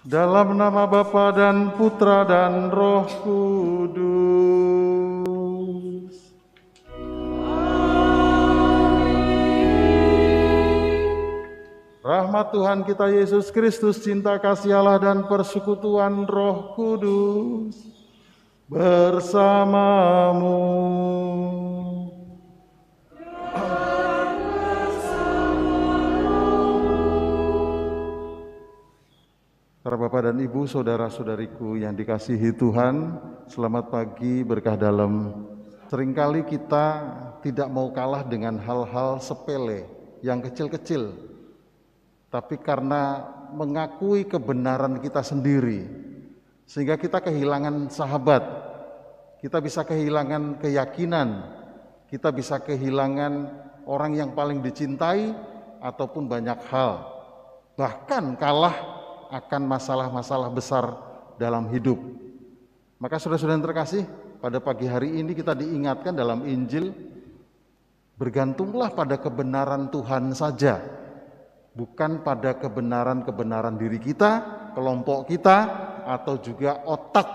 Dalam nama Bapa dan Putra dan Roh Kudus. Rahmat Tuhan kita Yesus Kristus, cinta kasih Allah dan persekutuan Roh Kudus bersamamu. Para Bapak dan Ibu, saudara-saudariku yang dikasihi Tuhan, selamat pagi, berkah dalam. Seringkali kita tidak mau kalah dengan hal-hal sepele, yang kecil-kecil. Tapi karena mengakui kebenaran kita sendiri, sehingga kita kehilangan sahabat, kita bisa kehilangan keyakinan, kita bisa kehilangan orang yang paling dicintai, ataupun banyak hal. Bahkan kalah akan masalah-masalah besar dalam hidup. Maka saudara-saudara yang terkasih, pada pagi hari ini kita diingatkan dalam Injil, bergantunglah pada kebenaran Tuhan saja, bukan pada kebenaran-kebenaran diri kita, kelompok kita, atau juga otak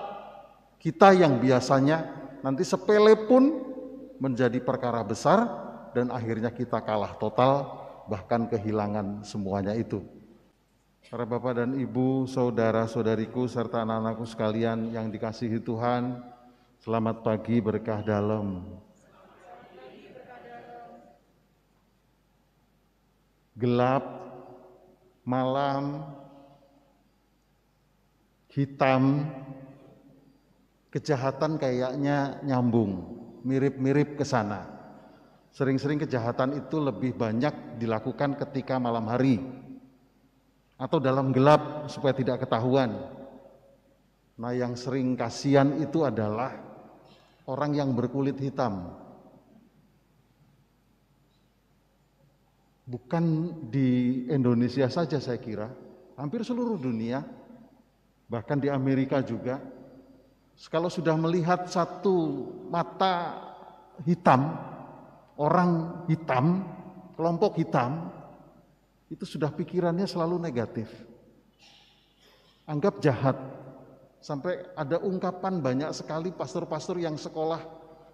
kita yang biasanya nanti sepele pun menjadi perkara besar dan akhirnya kita kalah total, bahkan kehilangan semuanya itu. Para Bapak dan Ibu, saudara-saudariku, serta anak-anakku sekalian yang dikasihi Tuhan, selamat pagi, berkah dalam. Gelap, malam, hitam, kejahatan kayaknya nyambung, mirip-mirip ke sana. Sering-sering kejahatan itu lebih banyak dilakukan ketika malam hari atau dalam gelap supaya tidak ketahuan. Nah, yang sering kasihan itu adalah orang yang berkulit hitam. Bukan di Indonesia saja saya kira, hampir seluruh dunia, bahkan di Amerika juga. Kalau sudah melihat satu mata hitam, orang hitam, kelompok hitam, itu sudah pikirannya selalu negatif, anggap jahat. Sampai ada ungkapan banyak sekali pastor-pastor yang sekolah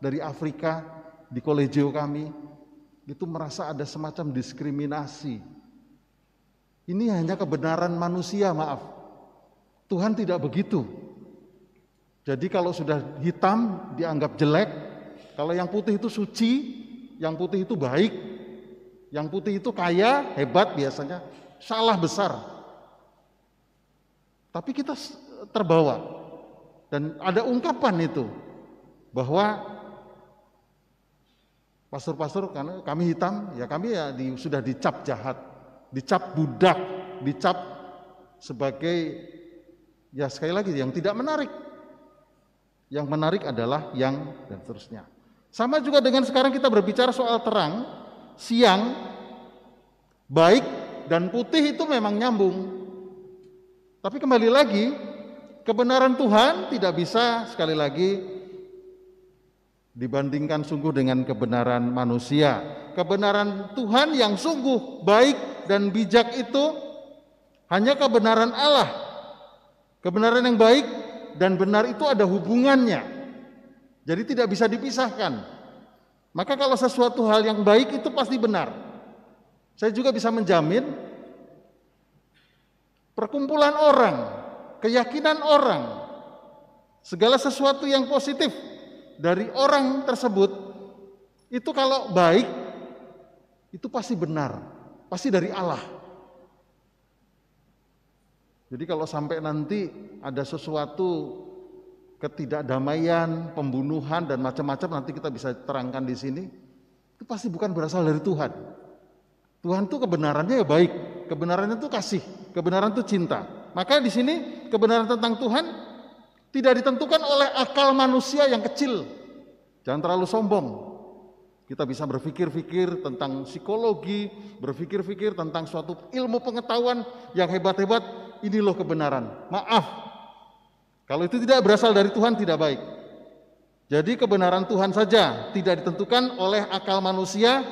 dari Afrika di kolegio kami itu merasa ada semacam diskriminasi. Ini hanya kebenaran manusia, maaf. Tuhan tidak begitu. Jadi kalau sudah hitam dianggap jelek, kalau yang putih itu suci, yang putih itu baik, yang putih itu kaya, hebat biasanya, salah besar. Tapi kita terbawa. Dan ada ungkapan itu, bahwa pastor-pastor, karena kami hitam, ya kami ya sudah dicap jahat, dicap budak, dicap sebagai, ya sekali lagi, yang tidak menarik. Yang menarik adalah yang, dan seterusnya. Sama juga dengan sekarang kita berbicara soal terang, siang, baik dan putih itu memang nyambung. Tapi kembali lagi, kebenaran Tuhan tidak bisa sekali lagi dibandingkan sungguh dengan kebenaran manusia. Kebenaran Tuhan yang sungguh baik dan bijak itu hanya kebenaran Allah. Kebenaran yang baik dan benar itu ada hubungannya. Jadi tidak bisa dipisahkan. Maka kalau sesuatu hal yang baik itu pasti benar. Saya juga bisa menjamin perkumpulan orang, keyakinan orang, segala sesuatu yang positif dari orang tersebut itu kalau baik itu pasti benar, pasti dari Allah. Jadi kalau sampai nanti ada sesuatu ketidakdamaian, pembunuhan dan macam-macam, nanti kita bisa terangkan di sini, itu pasti bukan berasal dari Tuhan. Tuhan itu kebenarannya ya baik, kebenarannya itu kasih, kebenaran itu cinta. Maka di sini kebenaran tentang Tuhan tidak ditentukan oleh akal manusia yang kecil. Jangan terlalu sombong. Kita bisa berpikir-pikir tentang psikologi, berpikir-pikir tentang suatu ilmu pengetahuan yang hebat-hebat. Ini loh kebenaran. Maaf, kalau itu tidak berasal dari Tuhan tidak baik. Jadi kebenaran Tuhan saja tidak ditentukan oleh akal manusia,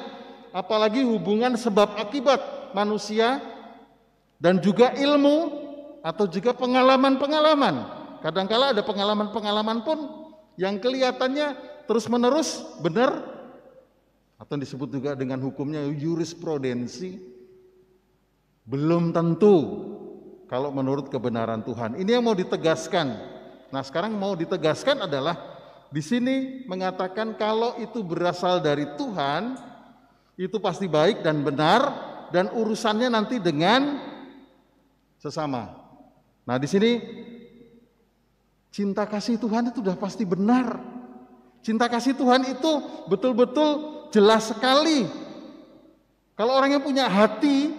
apalagi hubungan sebab akibat manusia dan juga ilmu atau juga pengalaman-pengalaman. Kadangkala ada pengalaman-pengalaman pun yang kelihatannya terus-menerus benar, atau disebut juga dengan hukumnya jurisprudensi, belum tentu kalau menurut kebenaran Tuhan. Ini yang mau ditegaskan. Nah, sekarang mau ditegaskan adalah di sini mengatakan kalau itu berasal dari Tuhan, itu pasti baik dan benar, dan urusannya nanti dengan sesama. Nah, di sini cinta kasih Tuhan itu sudah pasti benar. Cinta kasih Tuhan itu betul-betul jelas sekali. Kalau orang yang punya hati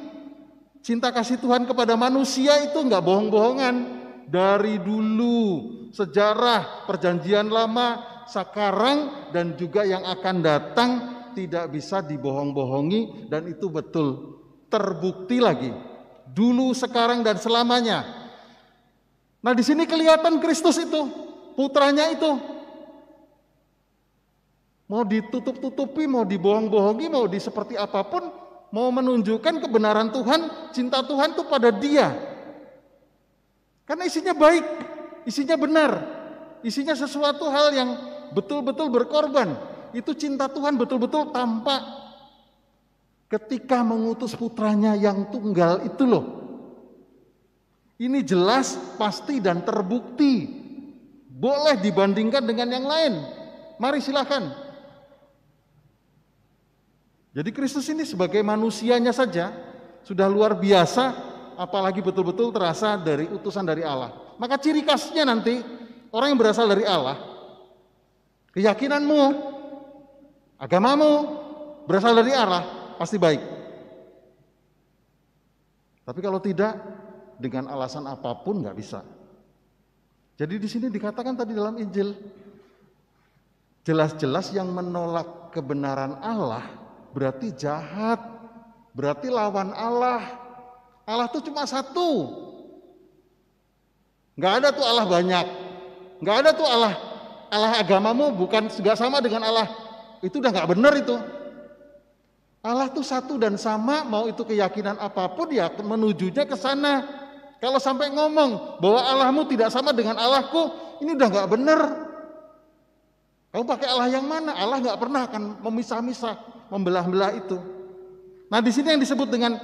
cinta kasih Tuhan kepada manusia itu enggak bohong-bohongan. Dari dulu sejarah perjanjian lama, sekarang dan juga yang akan datang tidak bisa dibohong-bohongi, dan itu betul terbukti lagi dulu, sekarang dan selamanya. Nah, di sini kelihatan Kristus itu, putranya itu. Mau ditutup-tutupi, mau dibohong-bohongi, mau di seperti apapun, mau menunjukkan kebenaran Tuhan, cinta Tuhan itu pada Dia. Karena isinya baik, isinya benar, isinya sesuatu hal yang betul-betul berkorban. Itu cinta Tuhan betul-betul tampak ketika mengutus putranya yang tunggal itu loh. Ini jelas, pasti dan terbukti. Boleh dibandingkan dengan yang lain. Mari silakan. Jadi Kristus ini sebagai manusianya saja sudah luar biasa, apalagi betul-betul terasa dari utusan dari Allah. Maka ciri khasnya nanti orang yang berasal dari Allah, keyakinanmu, agamamu berasal dari Allah, pasti baik. Tapi kalau tidak, dengan alasan apapun nggak bisa. Jadi di sini dikatakan tadi dalam Injil, jelas-jelas yang menolak kebenaran Allah berarti jahat, berarti lawan Allah. Allah itu cuma satu. Nggak ada tuh Allah banyak. Nggak ada tuh Allah agamamu bukan juga sama dengan Allah. Itu udah nggak benar itu. Allah tuh satu dan sama, mau itu keyakinan apapun ya menujunya ke sana. Kalau sampai ngomong bahwa Allahmu tidak sama dengan Allahku, ini udah nggak benar. Kamu pakai Allah yang mana? Allah nggak pernah akan memisah-misah, membelah-belah itu. Nah, di sini yang disebut dengan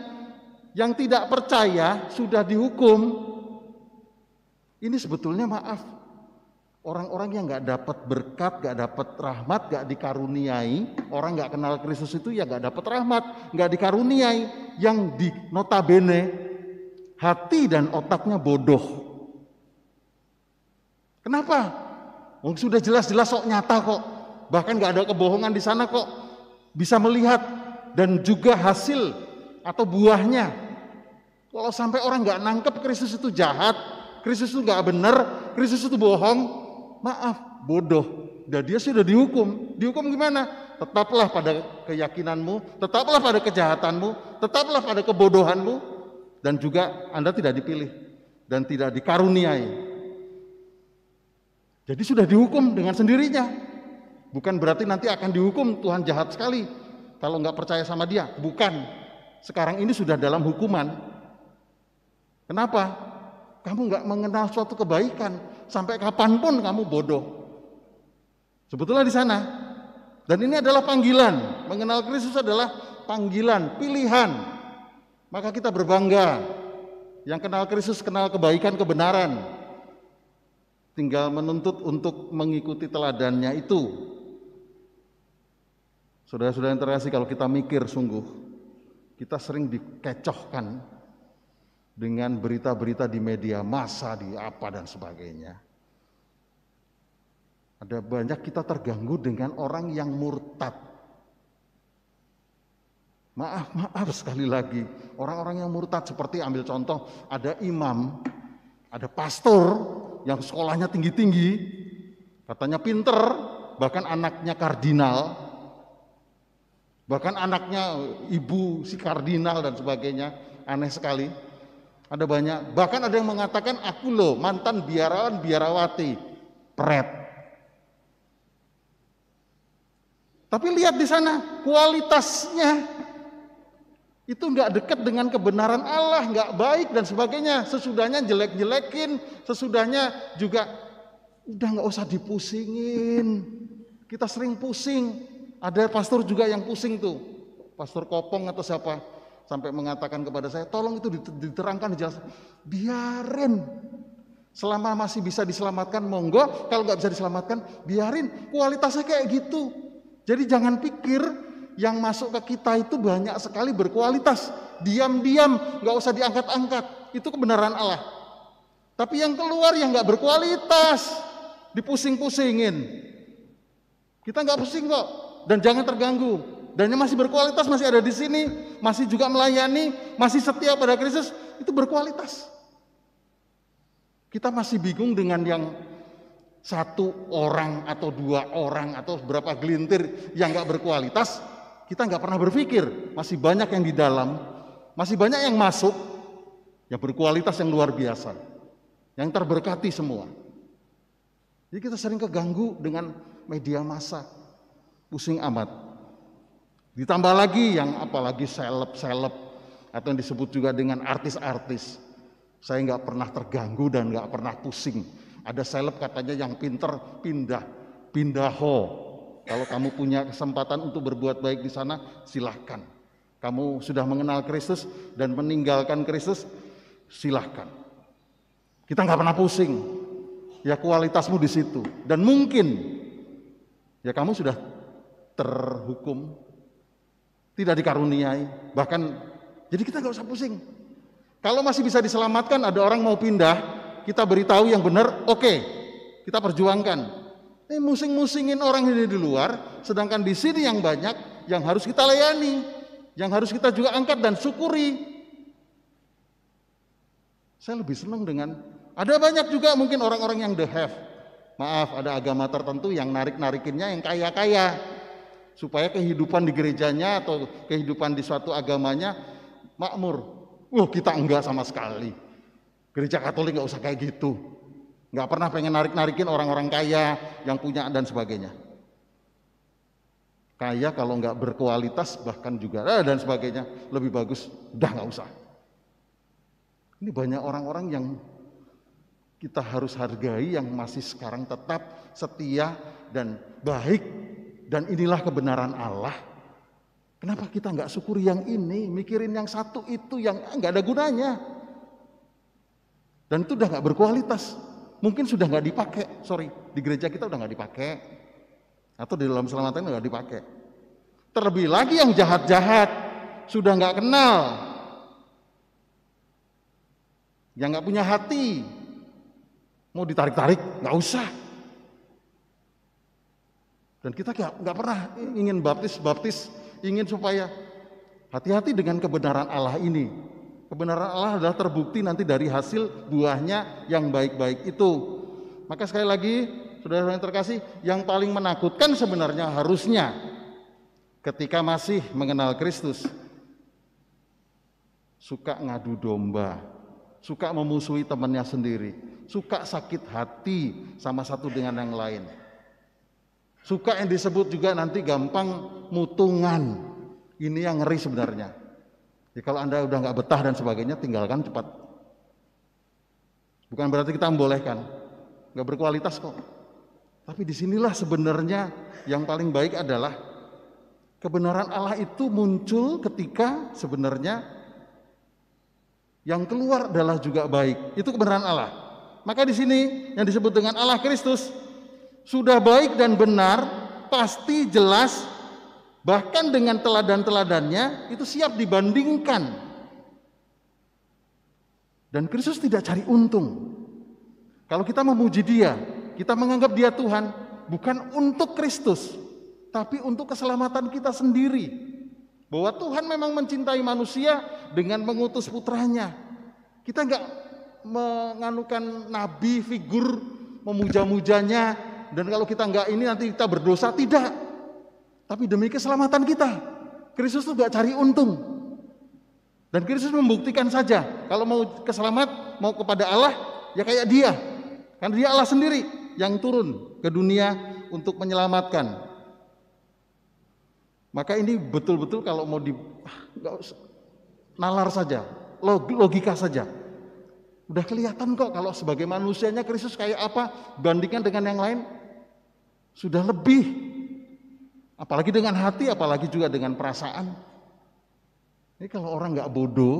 yang tidak percaya sudah dihukum. Ini sebetulnya maaf, orang-orang yang nggak dapat berkat, nggak dapat rahmat, nggak dikaruniai. Orang nggak kenal Kristus itu ya nggak dapat rahmat, nggak dikaruniai. Yang di notabene hati dan otaknya bodoh. Kenapa? Sudah jelas-jelas kok, nyata kok. Bahkan nggak ada kebohongan di sana kok. Bisa melihat dan juga hasil atau buahnya. Kalau sampai orang nggak nangkep Kristus itu jahat, Kristus itu nggak benar, Kristus itu bohong, maaf, bodoh. Dan dia sudah dihukum. Dihukum gimana? Tetaplah pada keyakinanmu, tetaplah pada kejahatanmu, tetaplah pada kebodohanmu, dan juga Anda tidak dipilih dan tidak dikaruniai. Jadi sudah dihukum dengan sendirinya. Bukan berarti nanti akan dihukum Tuhan jahat sekali kalau nggak percaya sama Dia. Bukan. Sekarang ini sudah dalam hukuman. Kenapa? Kamu nggak mengenal suatu kebaikan, sampai kapanpun kamu bodoh. Sebetulnya di sana. Dan ini adalah panggilan. Mengenal Kristus adalah panggilan, pilihan. Maka kita berbangga. Yang kenal Kristus kenal kebaikan, kebenaran. Tinggal menuntut untuk mengikuti teladannya itu. Saudara-saudara yang terkasih, kalau kita mikir sungguh, kita sering dikecohkan dengan berita-berita di media massa, di apa dan sebagainya. Ada banyak kita terganggu dengan orang yang murtad. Maaf sekali lagi, orang-orang yang murtad seperti ambil contoh, ada imam, ada pastor yang sekolahnya tinggi-tinggi, katanya pinter, bahkan anaknya kardinal, bahkan anaknya ibu si kardinal dan sebagainya, aneh sekali. Ada banyak, bahkan ada yang mengatakan aku loh mantan biarawan biarawati, pret. Tapi lihat di sana kualitasnya, Itu nggak dekat dengan kebenaran Allah, nggak baik dan sebagainya. Sesudahnya jelek-jelekin, sesudahnya juga udah nggak usah dipusingin. Kita sering pusing. Ada pastor juga yang pusing tuh, Pastor Kopong atau siapa, sampai mengatakan kepada saya, tolong itu diterangkan, dijelaskan. Biarin, selama masih bisa diselamatkan monggo, kalau nggak bisa diselamatkan biarin, kualitasnya kayak gitu. Jadi jangan pikir yang masuk ke kita itu banyak sekali berkualitas, diam-diam, nggak usah diangkat-angkat, itu kebenaran Allah. Tapi yang keluar yang nggak berkualitas, dipusing-pusingin. Kita nggak pusing kok, dan jangan terganggu. Dan yang masih berkualitas, masih ada di sini, masih juga melayani, masih setia pada Kristus, itu berkualitas. Kita masih bingung dengan yang satu orang atau dua orang atau berapa gelintir yang nggak berkualitas. Kita nggak pernah berpikir masih banyak yang di dalam, masih banyak yang masuk, yang berkualitas yang luar biasa, yang terberkati semua. Jadi kita sering keganggu dengan media massa, pusing amat. Ditambah lagi yang apalagi seleb-seleb atau yang disebut juga dengan artis-artis. Saya nggak pernah terganggu dan nggak pernah pusing. Ada seleb katanya yang pinter pindaho. Kalau kamu punya kesempatan untuk berbuat baik di sana, silahkan. Kamu sudah mengenal Kristus dan meninggalkan Kristus, silahkan. Kita nggak pernah pusing. Ya kualitasmu di situ. Dan mungkin ya kamu sudah terhukum, tidak dikaruniai, bahkan jadi kita nggak usah pusing. Kalau masih bisa diselamatkan, ada orang mau pindah, kita beritahu yang benar, oke, kita perjuangkan. Ini musing-musingin orang ini di luar, sedangkan di sini yang banyak, yang harus kita layani, yang harus kita juga angkat dan syukuri. Saya lebih senang dengan, ada banyak juga mungkin orang-orang yang the have. Maaf, ada agama tertentu yang narik-narikinnya yang kaya-kaya, supaya kehidupan di gerejanya atau kehidupan di suatu agamanya makmur. Kita enggak sama sekali. Gereja Katolik nggak usah kayak gitu. Nggak pernah pengen narik-narikin orang-orang kaya yang punya dan sebagainya. Kaya kalau nggak berkualitas bahkan juga dan sebagainya lebih bagus udah nggak usah. Ini banyak orang-orang yang kita harus hargai yang masih sekarang tetap setia dan baik, dan inilah kebenaran Allah. Kenapa kita nggak syukuri yang ini, mikirin yang satu itu yang nggak ada gunanya, dan itu udah nggak berkualitas, mungkin sudah nggak dipakai, di gereja kita udah nggak dipakai, atau di dalam selamatan nggak dipakai. Terlebih lagi yang jahat-jahat sudah nggak kenal, yang nggak punya hati, mau ditarik-tarik nggak usah. Dan kita nggak pernah ingin baptis, ingin supaya hati-hati dengan kebenaran Allah ini. Kebenaran Allah adalah terbukti nanti dari hasil buahnya yang baik-baik itu. Maka sekali lagi, saudara-saudara yang terkasih, yang paling menakutkan sebenarnya harusnya ketika masih mengenal Kristus, suka ngadu domba, suka memusuhi temannya sendiri, suka sakit hati sama satu dengan yang lain. Suka yang disebut juga nanti gampang mutungan. Ini yang ngeri sebenarnya. Ya, kalau Anda udah nggak betah dan sebagainya, tinggalkan cepat. Bukan berarti kita membolehkan, nggak berkualitas kok. Tapi disinilah sebenarnya yang paling baik adalah kebenaran Allah itu muncul ketika sebenarnya yang keluar adalah juga baik. Itu kebenaran Allah. Maka di sini yang disebut dengan Allah Kristus sudah baik dan benar, pasti jelas, bahkan dengan teladan-teladannya itu siap dibandingkan. Dan Kristus tidak cari untung. Kalau kita memuji Dia, kita menganggap Dia Tuhan, bukan untuk Kristus, tapi untuk keselamatan kita sendiri. Bahwa Tuhan memang mencintai manusia dengan mengutus putranya. Kita nggak menganukan nabi figur, memuja-mujanya, dan kalau kita nggak ini nanti kita berdosa, tidak. Tapi demi keselamatan kita, Kristus itu nggak cari untung. Dan Kristus membuktikan saja, kalau mau keselamat, mau kepada Allah, ya kayak Dia. Karena Dia Allah sendiri yang turun ke dunia untuk menyelamatkan. Maka ini betul-betul kalau mau nggak usah, nalar saja, logika saja. Udah kelihatan kok kalau sebagai manusianya Kristus kayak apa, bandingkan dengan yang lain. Sudah lebih. Apalagi dengan hati, apalagi juga dengan perasaan. Ini kalau orang nggak bodoh,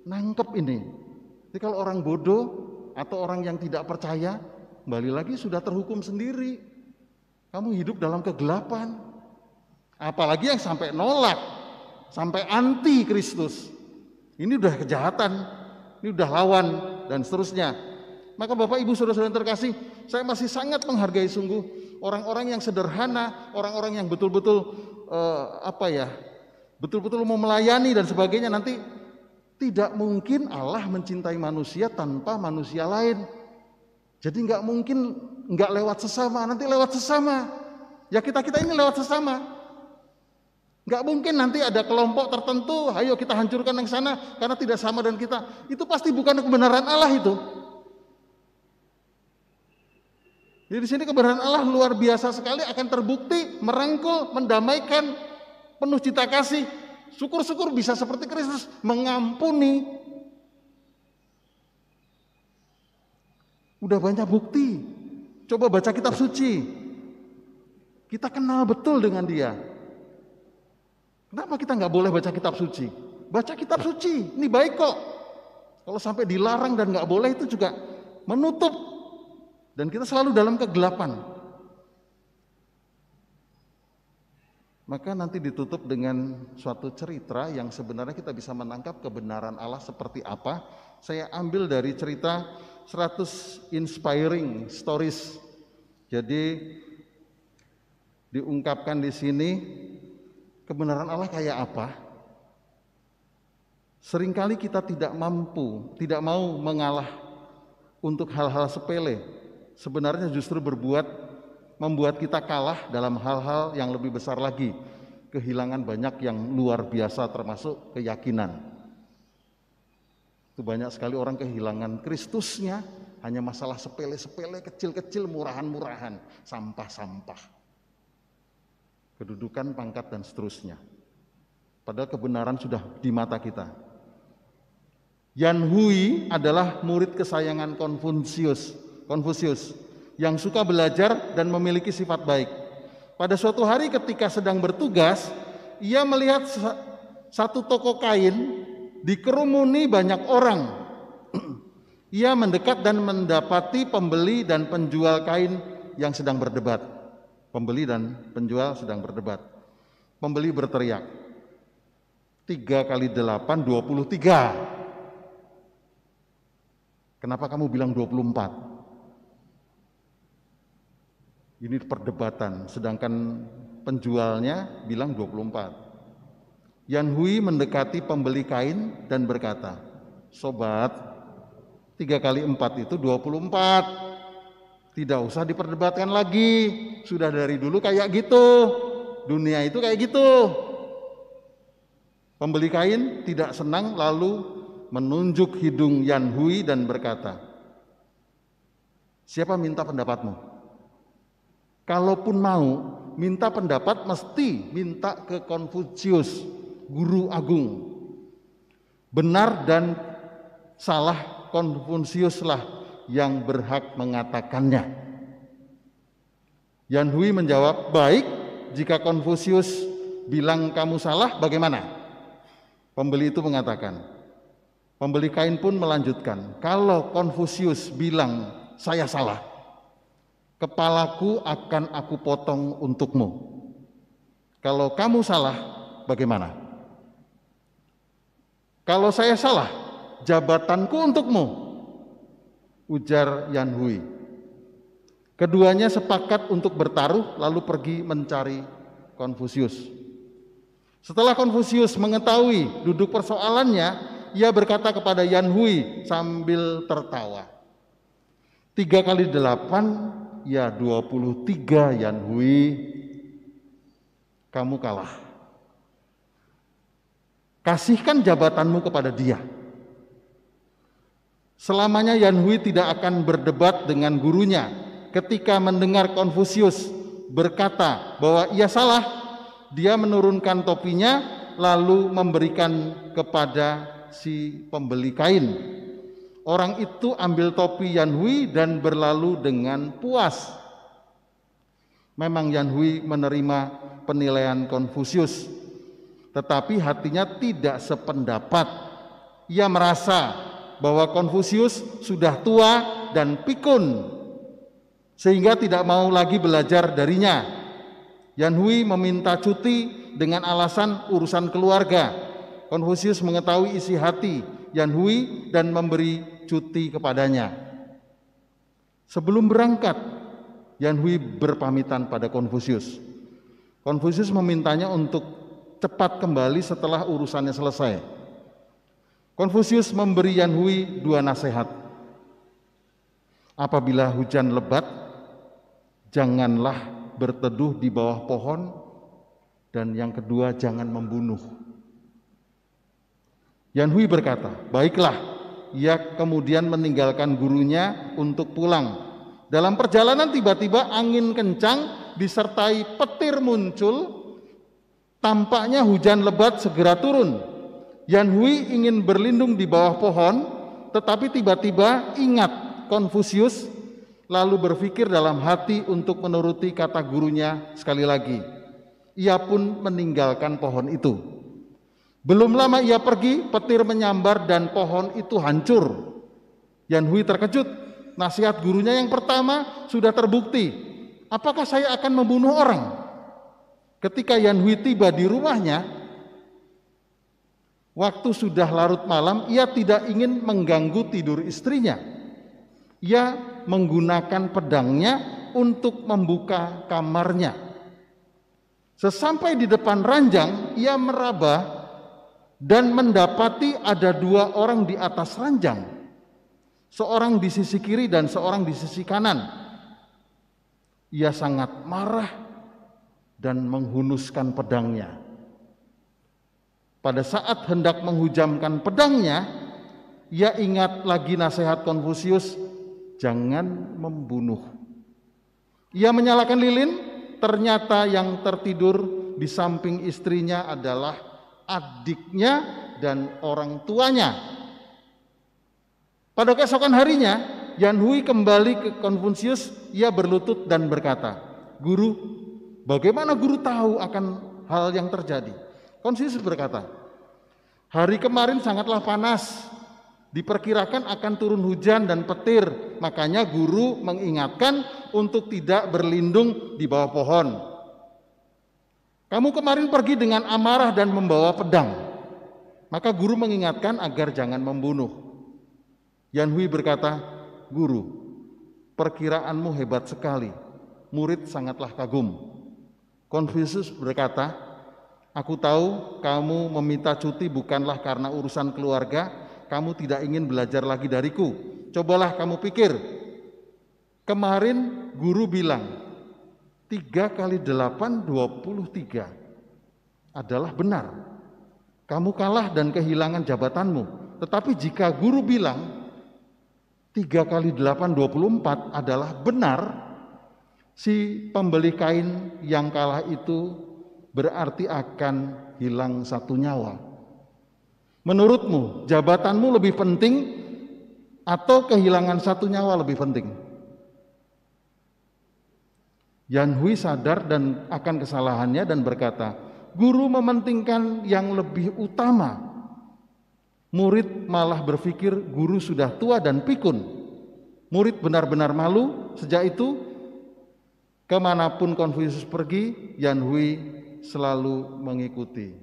nangkep ini. Jadi kalau orang bodoh atau orang yang tidak percaya, kembali lagi sudah terhukum sendiri. Kamu hidup dalam kegelapan. Apalagi yang sampai nolak, sampai anti Kristus. Ini udah kejahatan, ini udah lawan, dan seterusnya. Maka Bapak Ibu Saudara-saudara yang terkasih, saya masih sangat menghargai sungguh orang-orang yang sederhana, orang-orang yang betul-betul betul-betul mau melayani dan sebagainya. Nanti tidak mungkin Allah mencintai manusia tanpa manusia lain. Jadi nggak mungkin nggak lewat sesama, nanti lewat sesama. Ya kita ini lewat sesama. Nggak mungkin nanti ada kelompok tertentu, ayo kita hancurkan yang sana karena tidak sama dengan kita. Itu pasti bukan kebenaran Allah itu. Jadi di sini kebenaran Allah luar biasa sekali, akan terbukti, merangkul, mendamaikan, penuh cita kasih. Syukur-syukur bisa seperti Kristus mengampuni. Udah banyak bukti. Coba baca kitab suci. Kita kenal betul dengan Dia. Kenapa kita nggak boleh baca kitab suci? Baca kitab suci, ini baik kok. Kalau sampai dilarang dan nggak boleh itu juga menutup. Dan kita selalu dalam kegelapan. Maka nanti ditutup dengan suatu cerita yang sebenarnya kita bisa menangkap kebenaran Allah seperti apa. Saya ambil dari cerita 100 Inspiring Stories. Jadi diungkapkan di sini kebenaran Allah kayak apa? Seringkali kita tidak mampu, tidak mau mengalah untuk hal-hal sepele. Sebenarnya justru membuat kita kalah dalam hal-hal yang lebih besar lagi. Kehilangan banyak yang luar biasa termasuk keyakinan. Itu banyak sekali orang kehilangan Kristusnya hanya masalah sepele-sepele, kecil-kecil, murahan-murahan, sampah-sampah. Kedudukan, pangkat, dan seterusnya. Padahal kebenaran sudah di mata kita. Yan Hui adalah murid kesayangan Konfusius yang suka belajar dan memiliki sifat baik. Pada suatu hari ketika sedang bertugas, ia melihat satu toko kain dikerumuni banyak orang. Ia mendekat dan mendapati pembeli dan penjual kain yang sedang berdebat. Pembeli dan penjual sedang berdebat. Pembeli berteriak, 3 kali 8, 23. Kenapa kamu bilang 24? Ini perdebatan, sedangkan penjualnya bilang 24. Yan Hui mendekati pembeli kain dan berkata, sobat, 3 kali 4 itu 24. Tidak usah diperdebatkan lagi, sudah dari dulu kayak gitu, dunia itu kayak gitu. Pembeli kain tidak senang lalu menunjuk hidung Yan Hui dan berkata, siapa minta pendapatmu? Kalaupun mau minta pendapat mesti minta ke Konfusius, guru agung. Benar dan salah Konfusiuslah yang berhak mengatakannya. Yan Hui menjawab, baik, jika Konfusius bilang kamu salah, bagaimana? Pembeli itu mengatakan. Pembeli kain pun melanjutkan, kalau Konfusius bilang saya salah, kepalaku akan aku potong untukmu. Kalau kamu salah, bagaimana? Kalau saya salah, jabatanku untukmu, ujar Yan Hui. Keduanya sepakat untuk bertaruh lalu pergi mencari Konfusius. Setelah Konfusius mengetahui duduk persoalannya, ia berkata kepada Yan Hui sambil tertawa, 3 kali 8 ya 23 Yan Hui, kamu kalah. Kasihkan jabatanmu kepada dia. Selamanya Yan Hui tidak akan berdebat dengan gurunya. Ketika mendengar Konfusius berkata bahwa ia salah, dia menurunkan topinya lalu memberikan kepada si pembeli kain. Orang itu ambil topi Yan Hui dan berlalu dengan puas. Memang Yan Hui menerima penilaian Konfusius, tetapi hatinya tidak sependapat. Ia merasa bahwa Konfusius sudah tua dan pikun, sehingga tidak mau lagi belajar darinya. Yan Hui meminta cuti dengan alasan urusan keluarga. Konfusius mengetahui isi hati Yan Hui dan memberi cuti kepadanya. Sebelum berangkat, Yan Hui berpamitan pada Konfusius. Konfusius memintanya untuk cepat kembali setelah urusannya selesai. Konfusius memberi Yan Hui 2 nasihat. Apabila hujan lebat, janganlah berteduh di bawah pohon, dan yang kedua, jangan membunuh. Yan Hui berkata, "Baiklah." Ia kemudian meninggalkan gurunya untuk pulang. Dalam perjalanan tiba-tiba angin kencang disertai petir muncul. Tampaknya hujan lebat segera turun. Yan Hui ingin berlindung di bawah pohon, tetapi tiba-tiba ingat Konfusius, lalu berpikir dalam hati untuk menuruti kata gurunya sekali lagi. Ia pun meninggalkan pohon itu. Belum lama ia pergi, petir menyambar dan pohon itu hancur. Yan Hui terkejut. Nasihat gurunya yang pertama sudah terbukti. Apakah saya akan membunuh orang? Ketika Yan Hui tiba di rumahnya, waktu sudah larut malam, ia tidak ingin mengganggu tidur istrinya. Ia menggunakan pedangnya untuk membuka kamarnya. Sesampai di depan ranjang, ia meraba dan mendapati ada 2 orang di atas ranjang, seorang di sisi kiri dan seorang di sisi kanan. Ia sangat marah dan menghunuskan pedangnya. Pada saat hendak menghujamkan pedangnya, ia ingat lagi nasihat Konfusius, jangan membunuh. Ia menyalakan lilin, ternyata yang tertidur di samping istrinya adalah adiknya dan orang tuanya. Pada keesokan harinya, Yan Hui kembali ke Konfusius. Ia berlutut dan berkata, "Guru, bagaimana guru tahu akan hal yang terjadi?" Konfusius berkata, "Hari kemarin sangatlah panas. Diperkirakan akan turun hujan dan petir. Makanya guru mengingatkan untuk tidak berlindung di bawah pohon. Kamu kemarin pergi dengan amarah dan membawa pedang. Maka guru mengingatkan agar jangan membunuh." Yan Hui berkata, "Guru, perkiraanmu hebat sekali. Murid sangatlah kagum." Konfusius berkata, "Aku tahu kamu meminta cuti bukanlah karena urusan keluarga. Kamu tidak ingin belajar lagi dariku. Cobalah kamu pikir. Kemarin guru bilang 3 kali 8 23 adalah benar. Kamu kalah dan kehilangan jabatanmu. Tetapi jika guru bilang 3 kali 8 24 adalah benar, si pembeli kain yang kalah itu berarti akan hilang 1 nyawa. Menurutmu jabatanmu lebih penting atau kehilangan 1 nyawa lebih penting?" Yan Hui sadar dan akan kesalahannya dan berkata, "Guru mementingkan yang lebih utama." Murid malah berpikir guru sudah tua dan pikun. Murid benar-benar malu. Sejak itu, kemanapun Konfusius pergi, Yan Hui selalu mengikuti.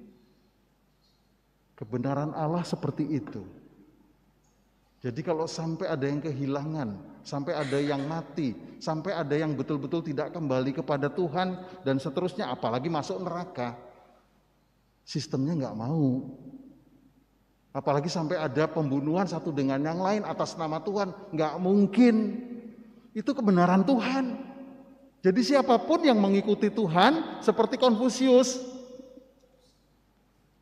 Kebenaran Allah seperti itu. Jadi kalau sampai ada yang kehilangan, sampai ada yang mati, sampai ada yang betul-betul tidak kembali kepada Tuhan dan seterusnya, apalagi masuk neraka, sistemnya nggak mau. Apalagi sampai ada pembunuhan satu dengan yang lain atas nama Tuhan, nggak mungkin. Itu kebenaran Tuhan. Jadi siapapun yang mengikuti Tuhan seperti Konfusius,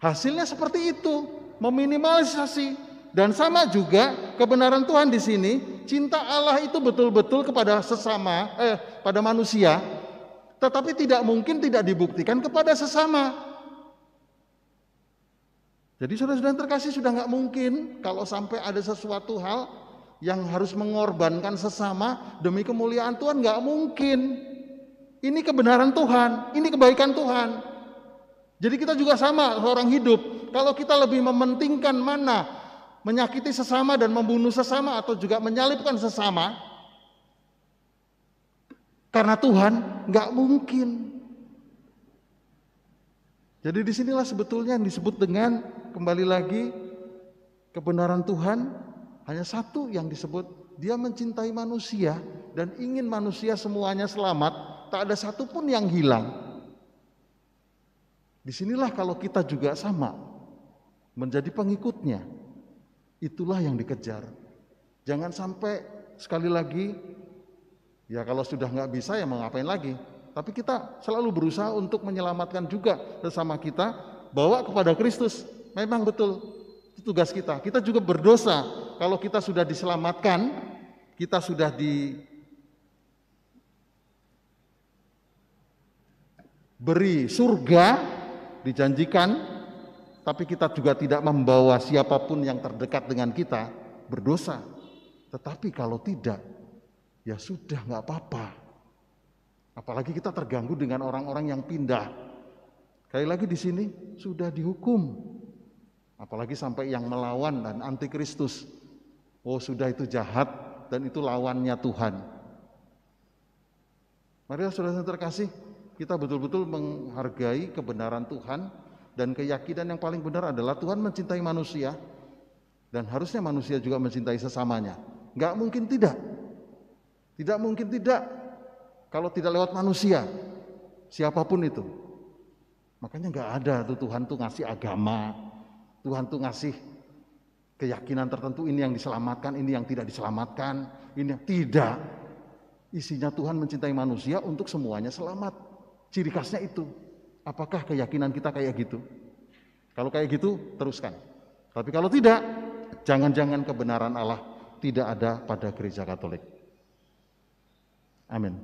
hasilnya seperti itu, meminimalisasi. Dan sama juga kebenaran Tuhan di sini, cinta Allah itu betul-betul kepada sesama, pada manusia, tetapi tidak mungkin tidak dibuktikan kepada sesama. Jadi saudara-saudara yang terkasih, sudah nggak mungkin kalau sampai ada sesuatu hal yang harus mengorbankan sesama demi kemuliaan Tuhan, nggak mungkin. Ini kebenaran Tuhan, ini kebaikan Tuhan. Jadi kita juga sama orang hidup. Kalau kita lebih mementingkan mana menyakiti sesama dan membunuh sesama atau juga menyalibkan sesama karena Tuhan, nggak mungkin. Jadi disinilah sebetulnya yang disebut dengan, kembali lagi, kebenaran Tuhan. Hanya satu yang disebut, Dia mencintai manusia dan ingin manusia semuanya selamat, tak ada satupun yang hilang. Disinilah kalau kita juga sama, menjadi pengikutnya, itulah yang dikejar. Jangan sampai, sekali lagi, ya kalau sudah nggak bisa ya mau ngapain lagi. Tapi kita selalu berusaha untuk menyelamatkan juga sesama kita, bawa kepada Kristus. Memang betul, itu tugas kita. Kita juga berdosa kalau kita sudah diselamatkan, kita sudah diberi surga, dijanjikan, tapi kita juga tidak membawa siapapun yang terdekat dengan kita, berdosa. Tetapi kalau tidak, ya sudah, nggak apa-apa. Apalagi kita terganggu dengan orang-orang yang pindah. Sekali lagi di sini sudah dihukum. Apalagi sampai yang melawan dan antikristus. Oh, sudah, itu jahat dan itu lawannya Tuhan. Mari saudara-saudara terkasih, kita betul-betul menghargai kebenaran Tuhan dan keyakinan yang paling benar adalah Tuhan mencintai manusia dan harusnya manusia juga mencintai sesamanya. Nggak mungkin tidak. Tidak mungkin tidak. Kalau tidak lewat manusia, siapapun itu. Makanya nggak ada tuh Tuhan tuh ngasih agama, Tuhan tuh ngasih keyakinan tertentu, ini yang diselamatkan, ini yang tidak diselamatkan, ini yang tidak. Isinya Tuhan mencintai manusia untuk semuanya selamat. Ciri khasnya itu. Apakah keyakinan kita kayak gitu? Kalau kayak gitu, teruskan. Tapi kalau tidak, jangan-jangan kebenaran Allah tidak ada pada gereja Katolik. Amin.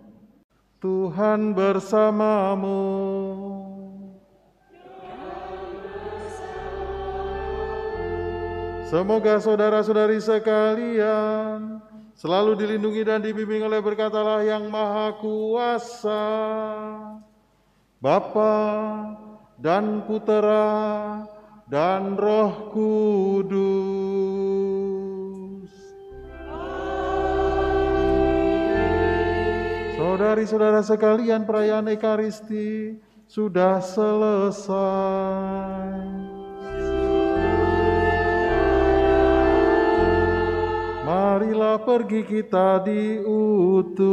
Tuhan bersamamu. Semoga saudara-saudari sekalian selalu dilindungi dan dibimbing oleh berkat Allah yang Maha Kuasa, Bapa dan Putera dan Roh Kudus. Saudari-saudara sekalian, perayaan Ekaristi sudah selesai. Marilah pergi kita diutus.